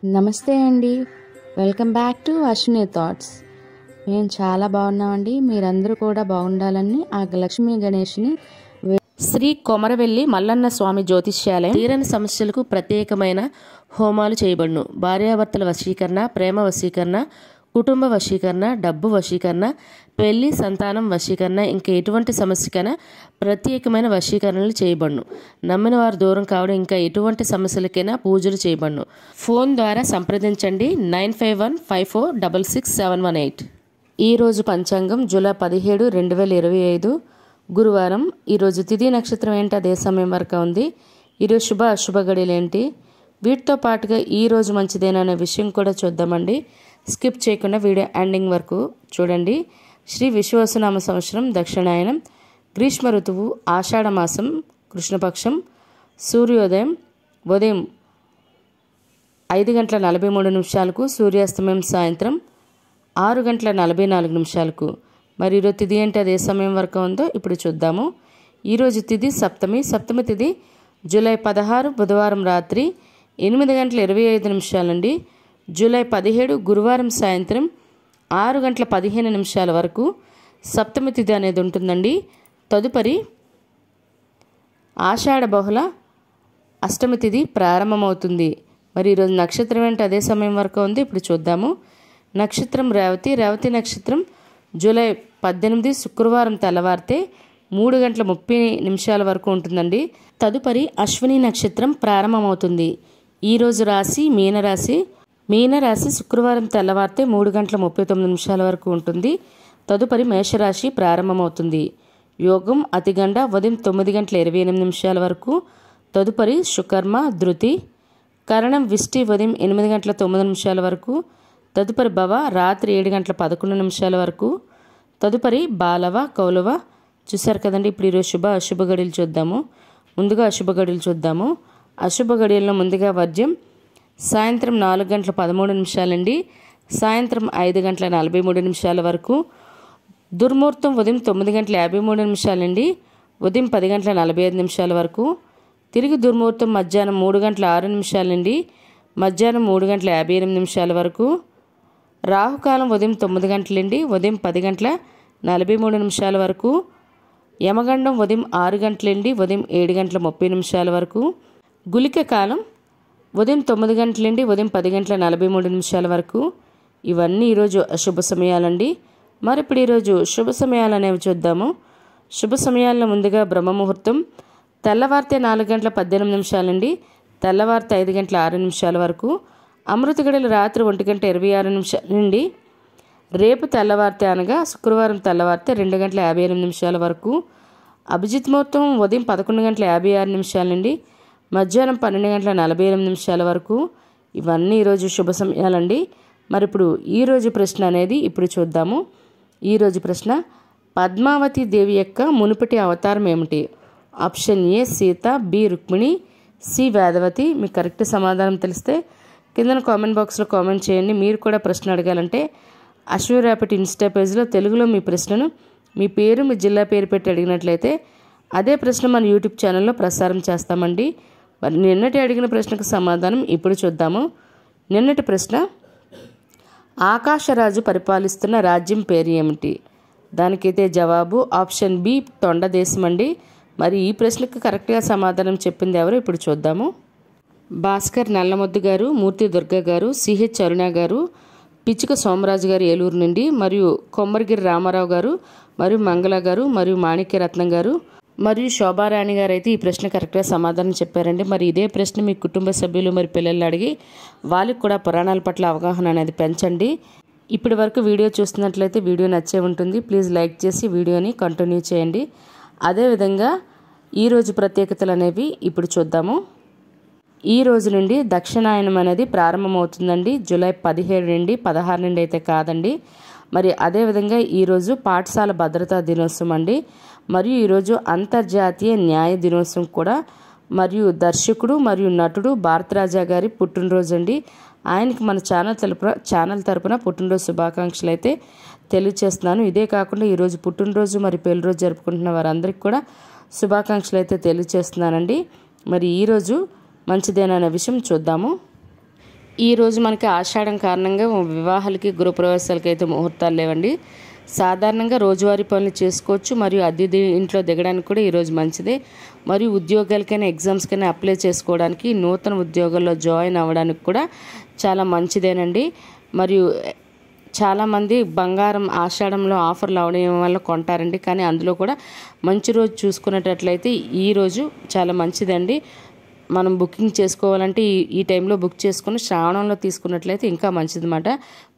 నమస్తే అండి. Welcome back to Ashwini thoughts. మేము చాలా బాగున్నామండి. మీరందరూ కూడా బాగుండాలని ఆ లక్ష్మీ గణేష్ని శ్రీ కొమరవెల్లి మల్లన్న స్వామి జ్యోతిష్యాలయం తీరని సమస్యలకు ప్రత్యేకమైన హోమాలు చేయబడును. భార్యాభర్తల వశీకరణ, ప్రేమ వశీకరణ, కుటుంబ వశీకరణ, డబ్బు వశీకరణ, పెళ్లి, సంతానం వశీకరణ, ఇంకా ఎటువంటి సమస్యకైనా ప్రత్యేకమైన వశీకరణలు చేయబడును. నమ్మిన వారు దూరం కావడం, ఇంకా ఎటువంటి సమస్యలకైనా పూజలు చేయబడును. ఫోన్ ద్వారా సంప్రదించండి 9515466718. ఈరోజు పంచాంగం జూలై 17, 2025 గురువారం. ఈరోజు తిథి నక్షత్రం ఏంటి, అదే సమయం వరకు ఉంది. ఈరోజు శుభ అశుభ గడియలు ఏంటి, వీటితో పాటుగా ఈరోజు మంచిదేనా అనే విషయం కూడా చూద్దామండి. స్కిప్ చేయకుండా వీడియో ఎండింగ్ వరకు చూడండి. శ్రీ విశ్వావసునామ సంవత్సరం దక్షిణాయనం, గ్రీష్మ ఋతువు, ఆషాఢ మాసం, కృష్ణపక్షం, సూర్యోదయం ఉదయం 5:43 సూర్యాస్తమయం సాయంత్రం 6:44. మరి ఈరోజు తిథి ఏంటి, అదే సమయం వరకు ఉందో ఇప్పుడు చూద్దాము. ఈరోజు తిథి సప్తమి. సప్తమి తిథి జూలై 16 బుధవారం రాత్రి 8:25 నుండి జూలై 17 గురువారం సాయంత్రం 6:15 వరకు సప్తమి తిథి అనేది ఉంటుందండి. తదుపరి ఆషాఢ బహుళ అష్టమి తిథి ప్రారంభమవుతుంది. మరి ఈరోజు నక్షత్రం ఏంటి, అదే సమయం వరకు ఉంది ఇప్పుడు చూద్దాము. నక్షత్రం రేవతి. రేవతి నక్షత్రం జూలై 18 శుక్రవారం తెల్లవారితే 3:30 వరకు ఉంటుందండి. తదుపరి అశ్విని నక్షత్రం ప్రారంభమవుతుంది. ఈరోజు రాశి మీనరాశి. మీనరాశి శుక్రవారం తెల్లవారితే 3:39 వరకు ఉంటుంది. తదుపరి మేషరాశి ప్రారంభమవుతుంది. యోగం అతిగండ ఉదయం 9:28 వరకు. తదుపరి సుకర్మ ధృతి. కరణం విష్టి ఉదయం 8:09 వరకు. తదుపరి భవ రాత్రి 7:11 వరకు. తదుపరి బాలవ కౌలవ. చూశారు కదండి. ఇప్పుడు ఈరోజు శుభ అశుభ గడియలు చూద్దాము. ముందుగా అశుభ గడియలు చూద్దాము. అశుభ గడియల్లో ముందుగా వర్జ్యం సాయంత్రం 4:13 నుండి సాయంత్రం 5:43 వరకు. దుర్ముహూర్తం ఉదయం 9:53 నుండి ఉదయం 10:45 వరకు. తిరిగి దుర్ముహూర్తం మధ్యాహ్నం 3:06 నుండి మధ్యాహ్నం 3:58 వరకు. రాహుకాలం ఉదయం 9 గంటల నుండి ఉదయం 10:43 వరకు. యమగండం ఉదయం 6 గంటల నుండి ఉదయం 7:30 వరకు. గుళిక కాలం ఉదయం 9 గంటల నుండి ఉదయం 10:43 వరకు. ఇవన్నీ ఈరోజు అశుభ సమయాలండి. మరి ఇప్పుడు ఈరోజు శుభ సమయాలు అనేవి చూద్దాము. శుభ సమయాల్లో ముందుగా బ్రహ్మముహూర్తం తెల్లవారితే 4:18 నుండి తెల్లవారితే 5:06 వరకు. అమృత గడియలు రాత్రి 1:26 నుండి రేపు తెల్లవారితే అనగా శుక్రవారం తెల్లవారితే 2:58 వరకు. అభిజిత్ ముహూర్తం ఉదయం 11:56 నుండి మధ్యాహ్నం 12:48 వరకు. ఇవన్నీ ఈరోజు శుభ సమయాలండి. మరి ఇప్పుడు ఈరోజు ప్రశ్న అనేది ఇప్పుడు చూద్దాము. ఈరోజు ప్రశ్న, పద్మావతి దేవి యొక్క మునుపటి అవతారం ఏమిటి? Option A Sita, B Rukmini, C Vedavati. మీకు కరెక్ట్ సమాధానం తెలిస్తే కింద కామెంట్ బాక్స్లో కామెంట్ చేయండి. మీరు కూడా ప్రశ్న అడగాలంటే అశ్విని ర్యాపిడ్ ఇన్స్టా పేజ్లో తెలుగులో మీ ప్రశ్నను మీ పేరు మీ జిల్లా పేరు పెట్టి అడిగినట్లయితే అదే ప్రశ్న మన యూట్యూబ్ ఛానల్లో ప్రసారం చేస్తామండి. మరి నిన్నటి అడిగిన ప్రశ్నకు సమాధానం ఇప్పుడు చూద్దాము. నిన్నటి ప్రశ్న, ఆకాశరాజు పరిపాలిస్తున్న రాజ్యం పేరు ఏమిటి? దానికైతే జవాబు ఆప్షన్ బి తొండదేశం అండి. మరి ఈ ప్రశ్నకు కరెక్ట్గా సమాధానం చెప్పింది ఎవరు ఇప్పుడు చూద్దాము. భాస్కర్ నల్లమొద్దు గారు, మూర్తి దుర్గా గారు, సిహెచ్ అరుణ గారు, పిచ్చుక సోమరాజు గారు ఏలూరు నుండి, మరియు కొమ్మరిగిరి రామారావు గారు, మరియు మంగళ గారు, మరియు మాణిక్యరత్నం గారు, మరియు శోభారాణి గారు అయితే ఈ ప్రశ్న కరెక్ట్గా సమాధానం చెప్పారండి. మరి ఇదే ప్రశ్న మీ కుటుంబ సభ్యులు మరి పిల్లలు అడిగి వాళ్ళకి కూడా పురాణాల పట్ల అవగాహన అనేది పెంచండి. ఇప్పటి వరకు వీడియో చూస్తున్నట్లయితే వీడియో నచ్చే ఉంటుంది. ప్లీజ్ లైక్ చేసి వీడియోని కంటిన్యూ చేయండి. అదేవిధంగా ఈరోజు ప్రత్యేకతలు అనేవి ఇప్పుడు చూద్దాము. ఈ రోజు నుండి దక్షిణాయనం అనేది ప్రారంభమవుతుందండి. జూలై 17 నుండి 16 నుండి అయితే కాదండి. మరి అదేవిధంగా ఈరోజు పాఠశాల భద్రతా దినోత్సవం అండి. మరియు ఈరోజు అంతర్జాతీయ న్యాయ దినోత్సవం కూడా. మరియు దర్శకుడు మరియు నటుడు భారతరాజా గారి పుట్టినరోజు అండి. ఆయనకి మన ఛానల్ తరపున పుట్టినరోజు శుభాకాంక్షలు అయితే తెలియజేస్తున్నాను. ఇదే కాకుండా ఈరోజు పుట్టినరోజు మరి పెళ్లిరోజు జరుపుకుంటున్న వారందరికీ కూడా శుభాకాంక్షలు అయితే తెలియజేస్తున్నానండి. మరి ఈరోజు మంచిదేననే విషయం చూద్దాము. ఈరోజు మనకి ఆషాఢం కారణంగా వివాహాలకి గృహప్రవేశాలకి అయితే ముహూర్తాలు లేవండి. సాధారణంగా రోజువారీ పనులు చేసుకోవచ్చు. మరియు అద్దె ఇంట్లో దిగడానికి కూడా ఈరోజు మంచిదే. మరియు ఉద్యోగాలకైనా ఎగ్జామ్స్కైనా అప్లై చేసుకోవడానికి, నూతన ఉద్యోగాల్లో జాయిన్ అవ్వడానికి కూడా చాలా మంచిదేనండి. మరియు చాలామంది బంగారం ఆషాఢంలో ఆఫర్లు అవడం వల్ల కొంటారండి. కానీ అందులో కూడా మంచి రోజు చూసుకునేటట్లయితే ఈరోజు చాలా మంచిదండి. మనం బుకింగ్ చేసుకోవాలంటే ఈ టైంలో బుక్ చేసుకుని శ్రావణంలో తీసుకున్నట్లయితే ఇంకా మంచిదన్నమాట.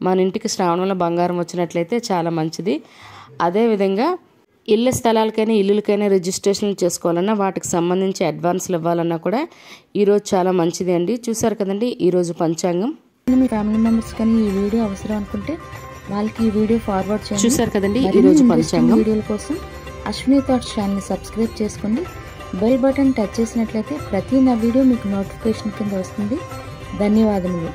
మన ఇంటికి శ్రావణంలో బంగారం వచ్చినట్లయితే చాలా మంచిది. అదేవిధంగా ఇళ్ళ స్థలాలకైనా ఇల్లులకైనా రిజిస్ట్రేషన్ చేసుకోవాలన్నా, వాటికి సంబంధించి అడ్వాన్స్లు ఇవ్వాలన్నా కూడా ఈరోజు చాలా మంచిది అండి. చూసారు కదండి ఈరోజు పంచాంగం. మీ ఫ్యామిలీ మెంబర్స్ కానీ ఈ వీడియో అవసరం అనుకుంటే వాళ్ళకి ఈ వీడియో ఫార్వర్డ్ చేయండి. చూసారు కదండి ఈరోజు పంచాంగం. వీడియోల కోసం అశ్విని థాట్స్ ఛానల్ని సబ్స్క్రైబ్ చేసుకోండి. బెల్ బటన్ టచ్ చేసినట్లయితే ప్రతి నా వీడియో మీకు నోటిఫికేషన్ కింద వస్తుంది. ధన్యవాదములు.